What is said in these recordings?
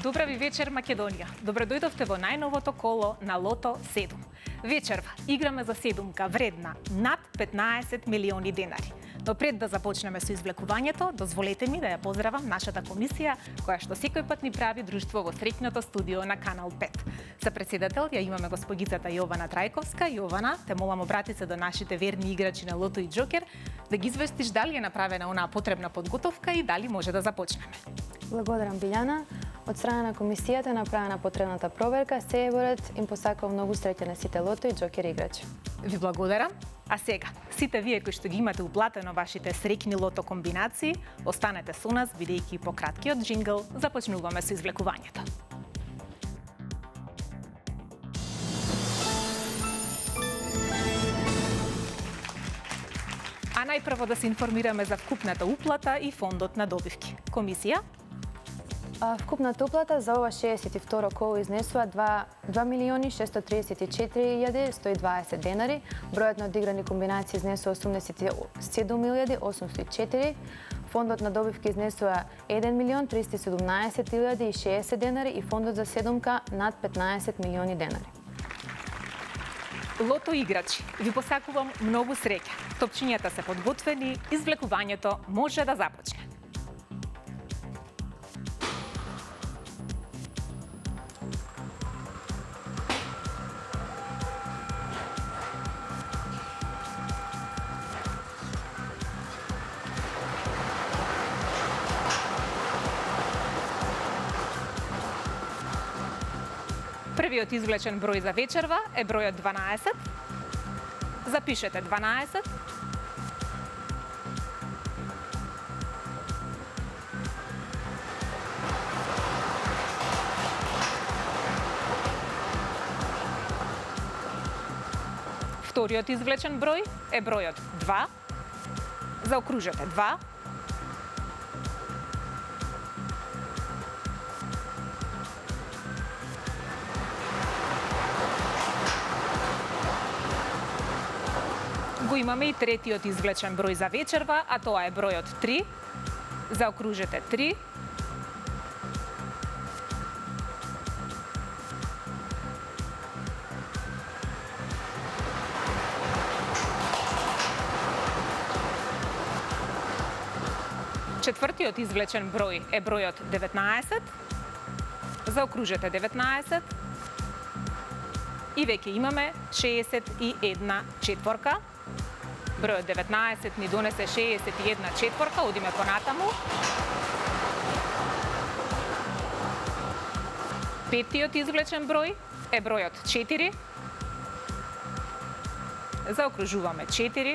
Добра ви вечер, Македонија. Добро дојдовте во најновото коло на Лото 7. Вечерва играме за седумка вредна над 15 милиони денари. Но пред да започнеме со извлекувањето, дозволете ми да ја поздравам нашата комисија, која што секој пат ни прави друштво во среќното студио на Канал 5. За председател ја имаме госпогицата Јована Трајковска. Јована, те молам обрати се до нашите верни играчи на Лото и Џокер да ги известиш дали е направена онаа потребна подготовка и дали може да започнеме. Благодарам, Билјана. Од страна на комисијата е направена потребната проверка. Се им посакувам многу среќа на сите Лото и Џокер играчи. Ви благодарам. А сега, сите вие кои што ги имате уплатено вашите среќни лото комбинации, останете со нас, бидејќи по краткиот џингл започнуваме со извлекувањето. А најпрво да се информираме за вкупната уплата и фондот на добивки. Комисија? Вкупната уплата за ова 62-ро коло изнесува 2.634.120 денари. Бројот на одиграни комбинации изнесува 87.804. Фондот на добивки изнесува 1.317.060 денари и фондот за седумка над 15 милиони денари. Лото играчи, ви посакувам многу среќа. Топчињата се подготвени, извлекувањето може да започне. Првиот извлечен број за вечерва е бројот 12. Запишете 12. Вториот извлечен број е бројот 2. Заокружете 2. Го имаме и третиот извлечен број за вечерва, а тоа е бројот 3. Заокружете 3. Четвртиот извлечен број е бројот 19. Заокружете 19. И веќе имаме 61 четворка. Бројот 19 ни донесе 61 четворка, одиме понатаму. Петтиот извлечен број е бројот 4. Заокружуваме 4.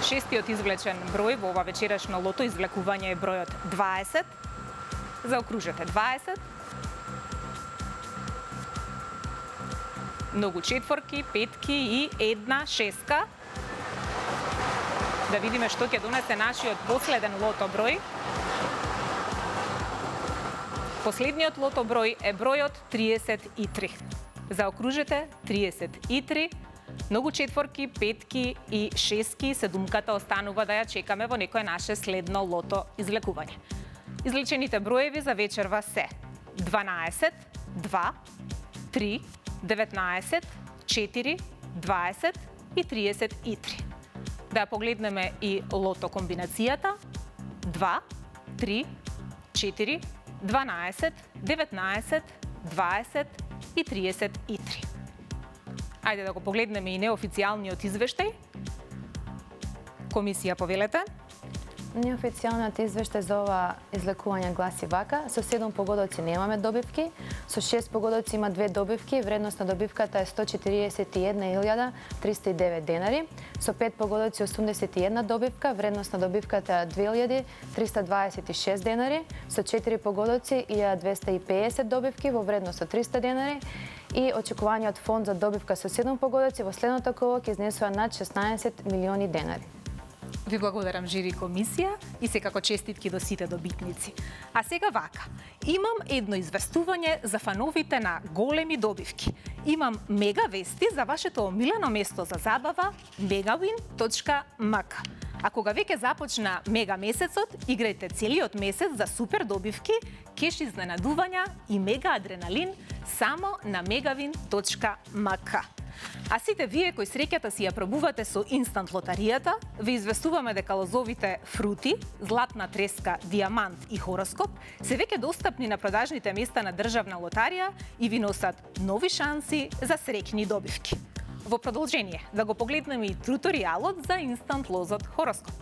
Шестиот извлечен број во ова вечерашно лото извлекување е бројот 20. Заокружете 20. Многу четворки, петки и една шеска. Да видиме што ќе донесе нашиот последен лото број. Последниот лото број е бројот 33. Заокружете 33. Многу четворки, петки и шески, седумката останува да ја чекаме во некое наше следно лото извлекување. Извлечените броеви за вечерва се 12, 2, 3, 19, 4, 20 и 33. Да погледнеме и лото комбинацијата 2, 3, 4, 12, 19, 20 и 33. Ајде да го погледнеме и неофицијалниот извештај. Комисија, повелете. Неофицијалниот извештај за ова излекување гласи вака. Со 7 погодоци немаме добивки, со 6 погодоци има 2 добивки, вредност на добивката е 141.309 денари, со 5 погодоци 81 добивка, вредност на добивката е 2.326 денари, со 4 погодоци и 250 добивки во вредност од 300 денари и очекуваниот фонд за добивка со 7 погодоци во следното коло ќе изнесува над 16 милиони денари. Ви благодарам, жири комисија, и секако честитки до сите добитници. А сега вака, имам едно известување за фановите на големи добивки. Имам мега вести за вашето омилено место за забава megawin.mk. А кога веќе започна мега месецот, играјте целиот месец за супер добивки, кеш изненадувања и мега адреналин само на megawin.mk. А сите вие кои среќата си ја пробувате со инстант лотаријата, ви известуваме дека лозовите фрути, златна треска, диамант и хороскоп се веќе достапни на продажните места на државна лотарија и ви носат нови шанси за среќни добивки. Во продолжение, да го погледнеме и туторијалот за инстант лозот хороскоп.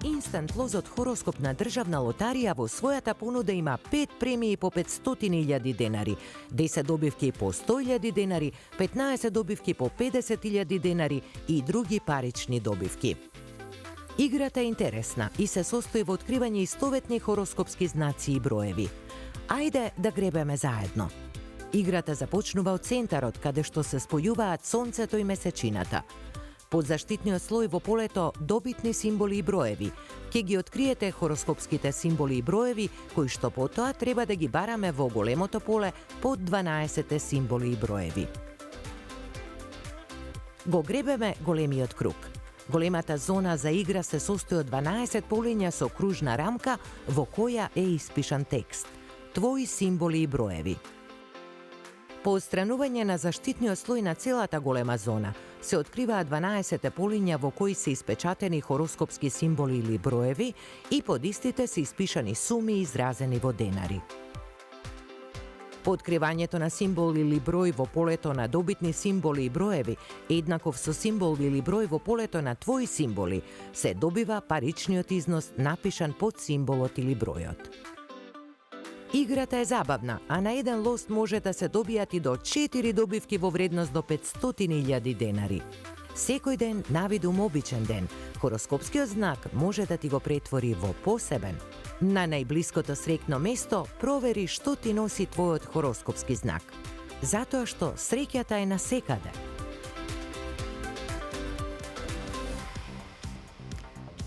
Инстант лозот хороскоп на државна лотарија во својата понуда има 5 премии по 500.000 денари, 10 добивки по 100.000 денари, 15 добивки по 50.000 денари и други парични добивки. Играта е интересна и се состои во откривање истоветни хороскопски знаци и броеви. Ајде да гребеме заедно. Играта започнува од центарот, каде што се спојуваат сонцето и месечината. Под заштитниот слој во полето добитни символи и броеви. Ќе ги откриете хороскопските символи и броеви, кои што потоа треба да ги бараме во големото поле под 12 символи и броеви. Го гребеме големиот круг. Големата зона за игра се состои од 12 полиња со кружна рамка во која е испишан текст. Твои символи и броеви. По отстранување на заштитниот слој на целата голема зона, се откриваат 12 полиња во кои се испечатени хороскопски символи или броеви и под истите се испишани суми изразени во денари. По откривањето на символ или број во полето на добитни символи и броеви, еднаков со символ или број во полето на твои символи, се добива паричниот износ напишан под символот или бројот. Играта е забавна, а на еден лост може да се добијат и до 4 добивки во вредност до 500.000 денари. Секој ден навидум обичен ден, хороскопскиот знак може да ти го претвори во посебен. На најблиското среќно место провери што ти носи твојот хороскопски знак. Затоа што среќата е насекаде.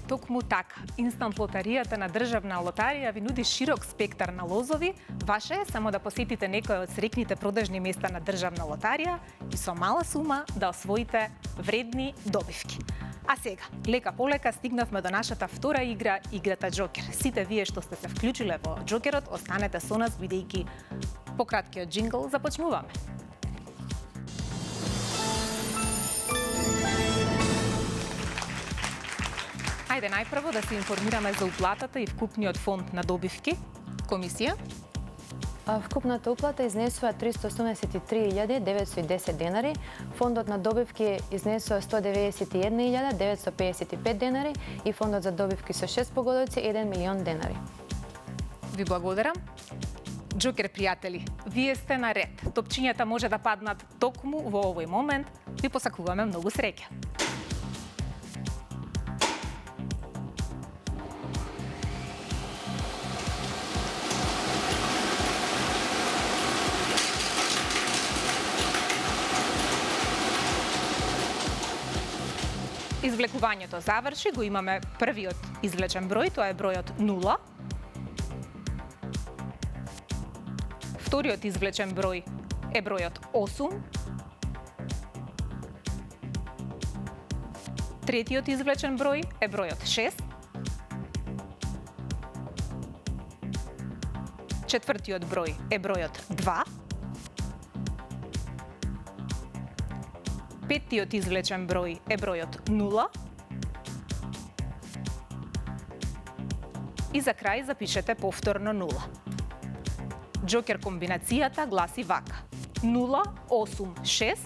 Токму така, инстант лотаријата на државна лотарија ви нуди широк спектар на лозови. Ваше е само да посетите некој од среќните продажни места на државна лотарија и со мала сума да освоите вредни добивки. А сега, лека полека стигнавме до нашата втора игра, играта Джокер. Сите вие што сте се вклучиле во Джокерот, останете со нас, бидејќи по краткиот джингл започнуваме. Ајде најпрво да се информираме за уплатата и вкупниот фонд на добивки. Комисија? Вкупната уплата изнесува 383.910 денари, фондот на добивки изнесува 191.955 денари и фондот за добивки со 6 погодоци 1 милион денари. Ви благодарам. Джокер пријатели, вие сте на ред. Топчињата може да паднат токму во овој момент. Ви посакуваме многу среќа. Извлекувањето заврши, го имаме првиот извлечен број, тоа е бројот 0. Вториот извлечен број е бројот 8. Третиот извлечен број е бројот 6. Четвртиот број е бројот 2. Петтиот извлечен број е бројот 0. И за крај запишете повторно 0. Джокер комбинацијата гласи вака: 086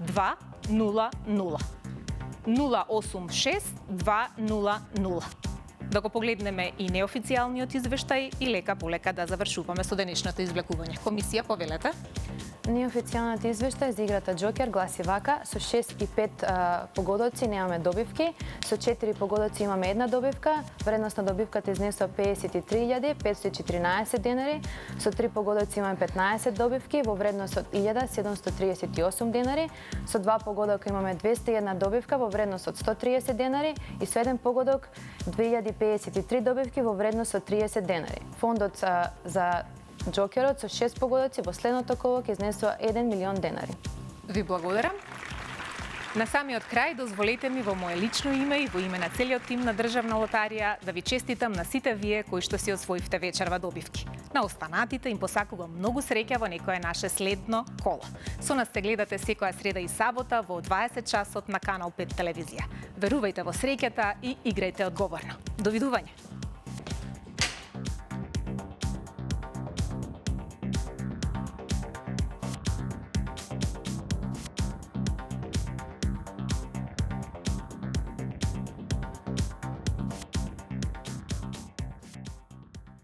200 086 200. Да го погледнеме и неофицијалниот извештај и лека полека да завршуваме со денешното извлекување. Комисија, повелете. Неофицијалниот извештај за играта Джокер гласи вака: со 6 и 5 погодоци немаме добивки, со 4 погодоци имаме една добивка, вредност на добивката изнесува 53.514 денари, со 3 погодоци имаме 15 добивки во вредност од 1.738 денари, со 2 погодока имаме 201 добивка во вредност од 130 денари и со 1 погодок 2053 добивки во вредност од 30 денари. Фондот за Джокерот со 6 погодоци во следното коло ќе изнесува 1 милион денари. Ви благодарам. На самиот крај, дозволете ми во мое лично име и во име на целиот тим на Државна лотарија да ви честитам на сите вие кои што си освоивте вечерва добивки. На останатите им посакувам многу среќа во некое наше следно коло. Со нас се гледате секоја среда и сабота во 20 часот на Канал 5 телевизија. Верувајте во среќата и играјте одговорно. Довидување.